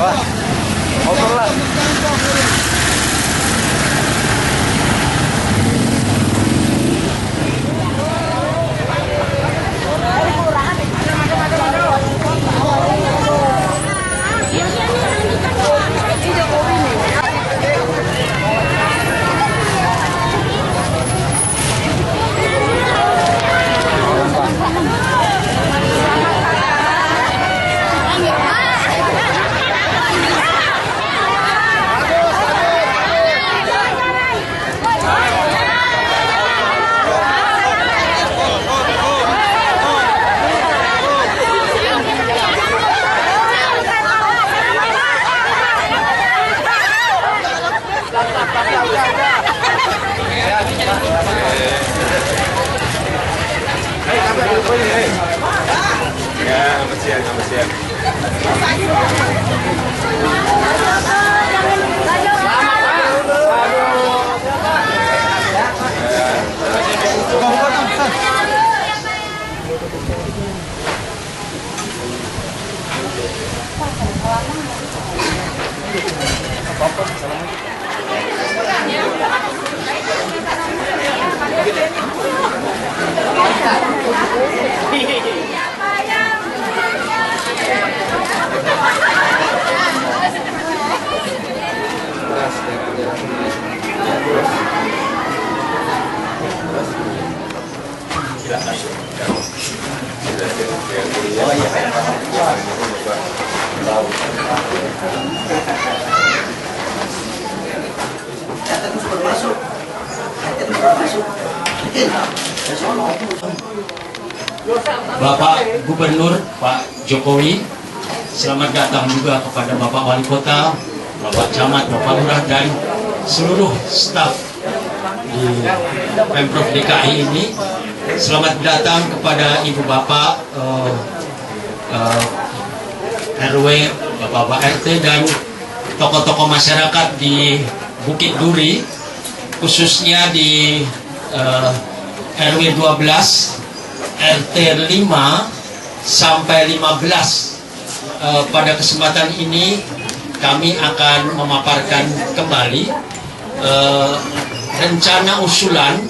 Wah, over lah. Ya, kasihan. Bapak Gubernur Pak Jokowi, selamat datang juga kepada Bapak Wali Kota, Bapak Camat, Bapak Lurah, dan seluruh staf di Pemprov DKI ini. Selamat datang kepada Ibu Bapak RW, Bapak RT, dan tokoh-tokoh masyarakat di Bukit Duri, khususnya di RW 12, RT 5 sampai 15. Pada kesempatan ini kami akan memaparkan kembali rencana usulan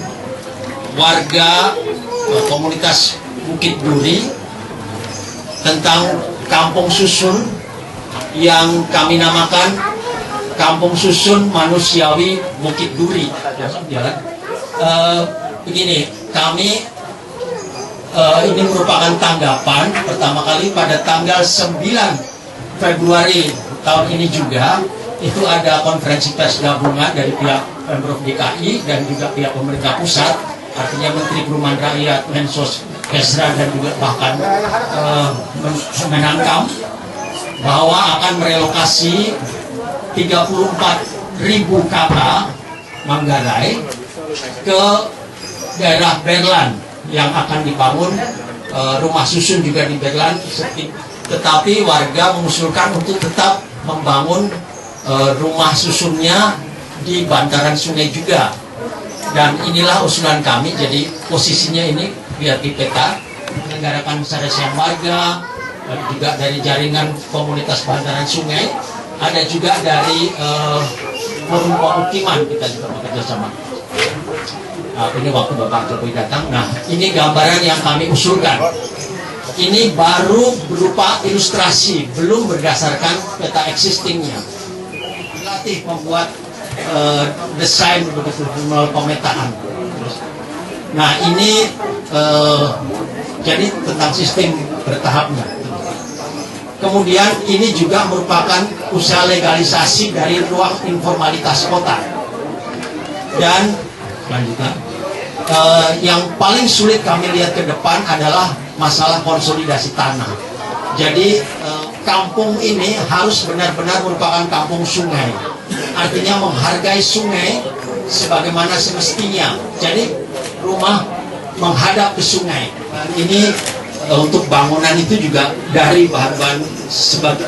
warga komunitas Bukit Duri tentang kampung susun yang kami namakan Kampung Susun Manusiawi Bukit Duri. Begini, kami ini merupakan tanggapan pertama kali pada tanggal 9 Februari tahun ini juga. Itu ada konferensi pers gabungan dari pihak Pemprov DKI dan juga pihak pemerintah pusat, artinya Menteri Perumahan Rakyat, Mensos, Kesra, dan juga bahkan Menangkam, bahwa akan merelokasi 34.000 kakak Manggarai ke daerah Berlan, yang akan dibangun rumah susun juga di Berlan. Tetapi warga mengusulkan untuk tetap membangun rumah susunnya di bantaran sungai juga. Dan inilah usulan kami. Jadi posisinya ini lihat di peta, menyelenggarakan saresian warga, juga dari jaringan komunitas bantaran sungai, ada juga dari forum pemukiman, kita juga bekerja sama. Ini waktu Bapak Jokowi datang. Nah, ini gambaran yang kami usulkan. Ini baru berupa ilustrasi, belum berdasarkan peta existingnya. Latih membuat desain begitu pemetaan. Nah, ini jadi tentang sistem bertahapnya. Kemudian ini juga merupakan usaha legalisasi dari ruang informalitas kota. Dan selanjutnya, yang paling sulit kami lihat ke depan adalah masalah konsolidasi tanah. Jadi kampung ini harus benar-benar merupakan kampung sungai. Artinya menghargai sungai sebagaimana semestinya. Jadi rumah menghadap ke sungai. Ini untuk bangunan itu juga dari bahan-bahan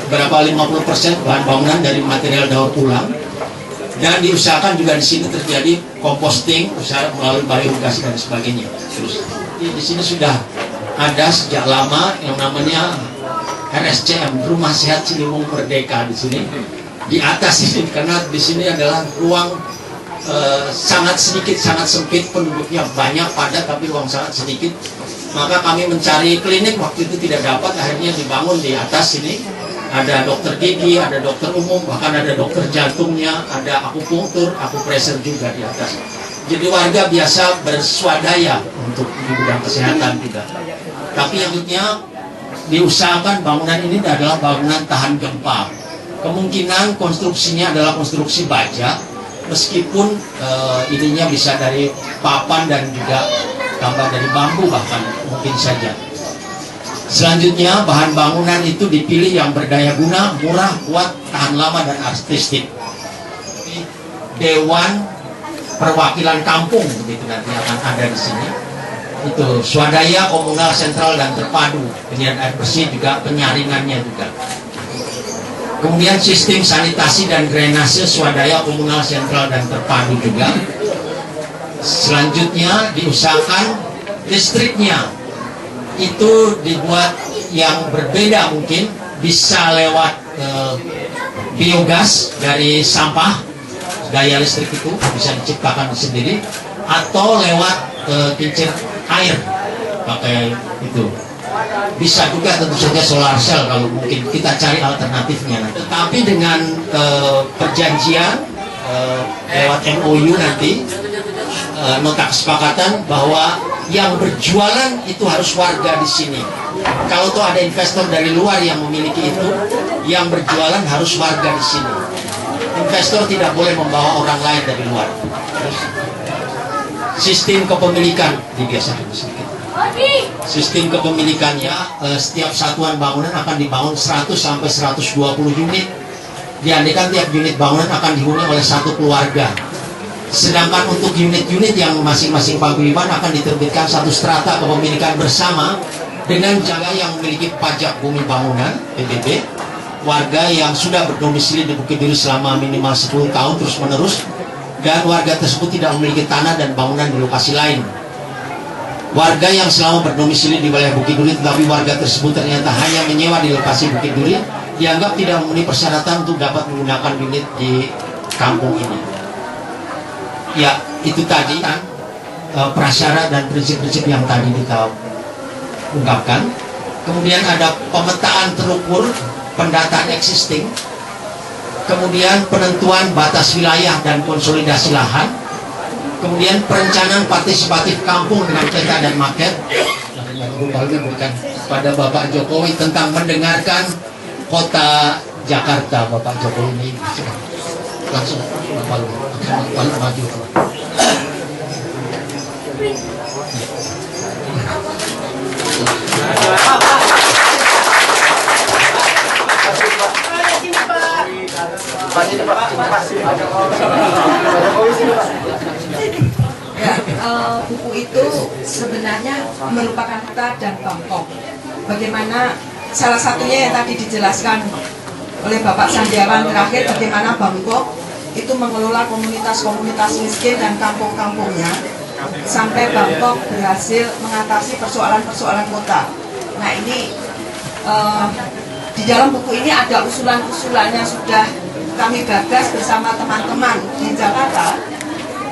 berapa 50% bahan bangunan dari material daur ulang. Dan diusahakan juga di sini terjadi composting, usaha melalui biogas dan sebagainya. Terus di sini sudah ada sejak lama yang namanya RSCM, Rumah Sehat Ciliwung Merdeka di sini. Di atas ini karena di sini adalah ruang sangat sedikit, sangat sempit, penduduknya banyak padat tapi ruang sangat sedikit. Maka kami mencari klinik waktu itu tidak dapat, akhirnya dibangun di atas sini. Ada dokter gigi, ada dokter umum, bahkan ada dokter jantungnya, ada akupunktur, akupresur juga di atas. Jadi warga biasa berswadaya untuk di bidang kesehatan juga. Tapi yang diusahakan bangunan ini adalah bangunan tahan gempa. Kemungkinan konstruksinya adalah konstruksi baja, meskipun ininya bisa dari papan dan juga tambah dari bambu bahkan mungkin saja. Selanjutnya bahan bangunan itu dipilih yang berdaya guna, murah, kuat, tahan lama dan artistik. Dewan Perwakilan Kampung begitu nanti akan ada di sini. Itu swadaya, komunal, sentral dan terpadu. Penyediaan air bersih juga, penyaringannya juga. Kemudian sistem sanitasi dan drainase swadaya, komunal, sentral dan terpadu juga. Selanjutnya diusahakan listriknya itu dibuat yang berbeda, mungkin bisa lewat biogas dari sampah, daya listrik itu bisa diciptakan sendiri, atau lewat kincir air pakai itu. Bisa juga tentu saja solar cell kalau mungkin kita cari alternatifnya. Tetapi dengan perjanjian lewat MOU nanti, nota kesepakatan bahwa yang berjualan itu harus warga di sini. Kalau tuh ada investor dari luar yang memiliki itu, yang berjualan harus warga di sini. Investor tidak boleh membawa orang lain dari luar. Terus, sistem kepemilikan digeser sedikit. Sistem kepemilikannya, setiap satuan bangunan akan dibangun 100 sampai 120 unit. Diandikan tiap unit bangunan akan dihuni oleh satu keluarga. Sedangkan untuk unit-unit yang masing-masing paguyuban akan diterbitkan satu strata kepemilikan bersama dengan jaga yang memiliki pajak bumi bangunan (PBB), warga yang sudah berdomisili di Bukit Duri selama minimal 10 tahun terus-menerus, dan warga tersebut tidak memiliki tanah dan bangunan di lokasi lain. Warga yang selama berdomisili di wilayah Bukit Duri tetapi warga tersebut ternyata hanya menyewa di lokasi Bukit Duri dianggap tidak memenuhi persyaratan untuk dapat menggunakan unit di kampung ini. Ya, itu tadi kan prasyarat dan prinsip-prinsip yang tadi kita ungkapkan. Kemudian ada pemetaan terukur, pendataan existing, kemudian penentuan batas wilayah dan konsolidasi lahan, kemudian perencanaan partisipatif kampung dengan peta dan maket. Bukan pada Bapak Jokowi tentang mendengarkan kota Jakarta. Bapak Jokowi ini langsung maju. Ya, buku itu sebenarnya merupakan peta dan Bangkok. Bagaimana salah satunya yang tadi dijelaskan oleh Bapak Sandiawan terakhir, bagaimana Bangkok itu mengelola komunitas-komunitas miskin dan kampung-kampungnya sampai Bangkok berhasil mengatasi persoalan-persoalan kota. Nah ini di dalam buku ini ada usulan-usulannya sudah kami gagas bersama teman-teman di Jakarta,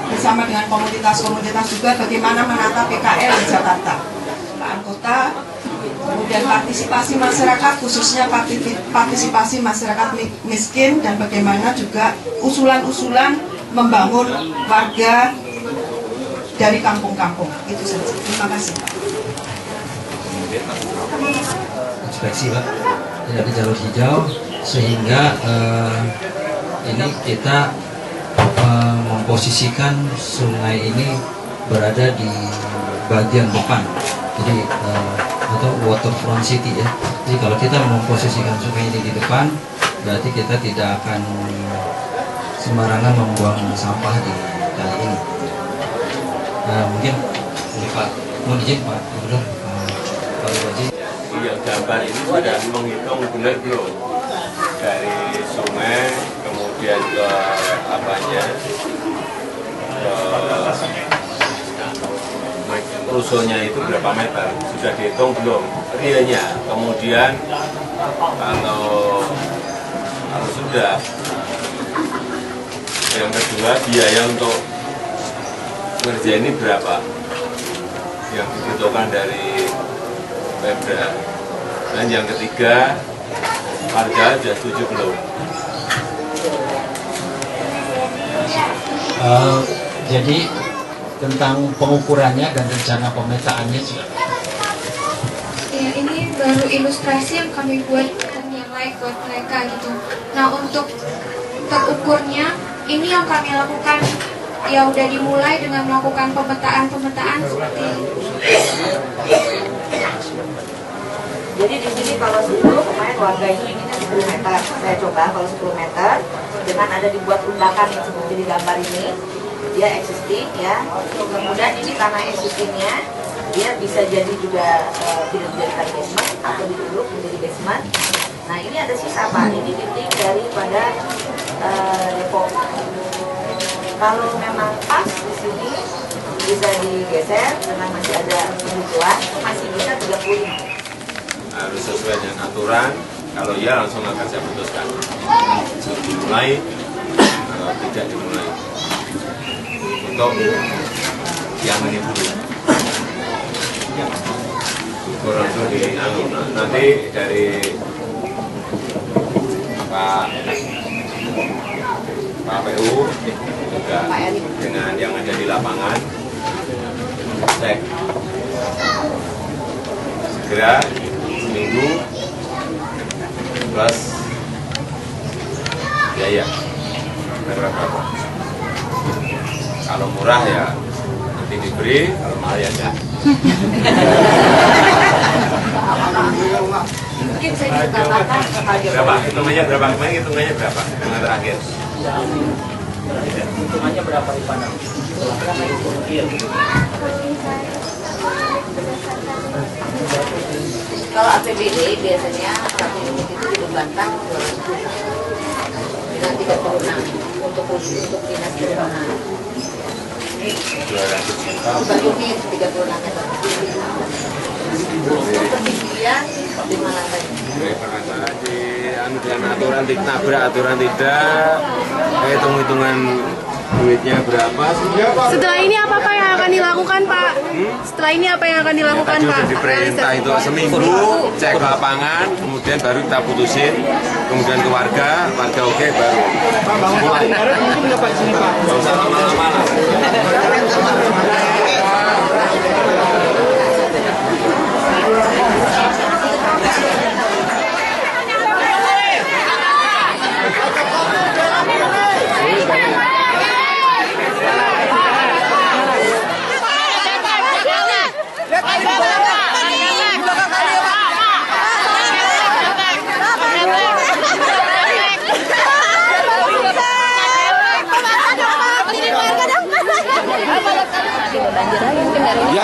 bersama dengan komunitas-komunitas juga bagaimana menata PKL di Jakarta, penataan kota, kemudian partisipasi masyarakat, khususnya partisipasi masyarakat miskin, dan bagaimana juga usulan-usulan membangun warga dari kampung-kampung. Itu saja. Terima kasih, Pak. Inspeksi, Pak, tidak di jalur hijau, sehingga ini kita memposisikan sungai ini berada di bagian depan Jadi atau waterfront city ya. Jadi kalau kita memposisikan sungai ini di depan, berarti kita tidak akan sembarangan membuang sampah di kali ini. Mungkin Pak, mohon izin Pak Gubernur, Pak Wajib. Yang gambar ini sudah menghitung benar belum dari sungai kemudian ke apanya rusuhnya itu berapa meter sudah dihitung belum realnya. Kemudian kalau sudah, yang kedua biaya untuk ngerjain ini berapa yang dibutuhkan dari Pemda. Dan yang ketiga, warga sudah setuju belum? Jadi tentang pengukurannya dan rencana pemetaannya sudah. Ya, ini baru ilustrasi yang kami buat ternilai buat mereka gitu. Nah, untuk terukurnya ini yang kami lakukan ya udah dimulai dengan melakukan pemetaan seperti Jadi di sini kalau 10 kemarin warga ini inginnya 10 meter. Saya coba kalau 10 meter dengan ada dibuat undakan yang seperti di gambar ini, dia existing ya. Kemudian ini karena existingnya dia bisa jadi juga tidak dijadikan basement atau ditutup menjadi basement. Nah ini ada sisa Pak, ini dinding daripada depo. Kalau memang pas di sini bisa digeser karena masih ada kebutuhan, masih bisa 35. Harus sesuai dengan aturan. Kalau iya langsung akan saya putuskan dimulai atau tidak dimulai untuk yang ini dulu. Langsung nanti dari Pak PU juga dengan yang ada di lapangan cek segera seminggu plus biaya berapa. Kalau murah ya nanti diberi, kalau mahal ya enggak. Mungkin saya juga katakan Berapa? Hitungannya berapa? Kemarin hitungannya berapa? Yang terakhir. Hitungannya berapa di Padang? kalau APBD biasanya satu unit itu dibebankan 200 juta dengan 36 untuk dinas perumahan. 200 juta. Per unit 36 meter. Untuk ketinggian 5 lantai. Dengan aturan nabrak aturan tidak, hitung-hitungan duitnya berapa sih? Setelah ini apa Pak yang akan dilakukan Pak? Setelah ini apa yang akan dilakukan Tadi Pak? sudah diperintah itu seminggu cek ke lapangan, kemudian baru kita putusin, kemudian ke warga oke baru mulai. Nggak usah lama-lama.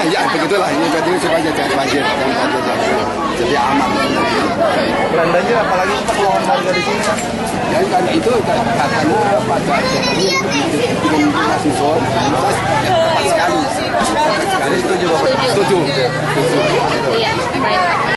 Ya begitulah ini jadi supaya jangan banjir, jadi aman. Selain banjir apalagi keperluan warga di sini? Ya kan itu katanya pada jadi bikin susun,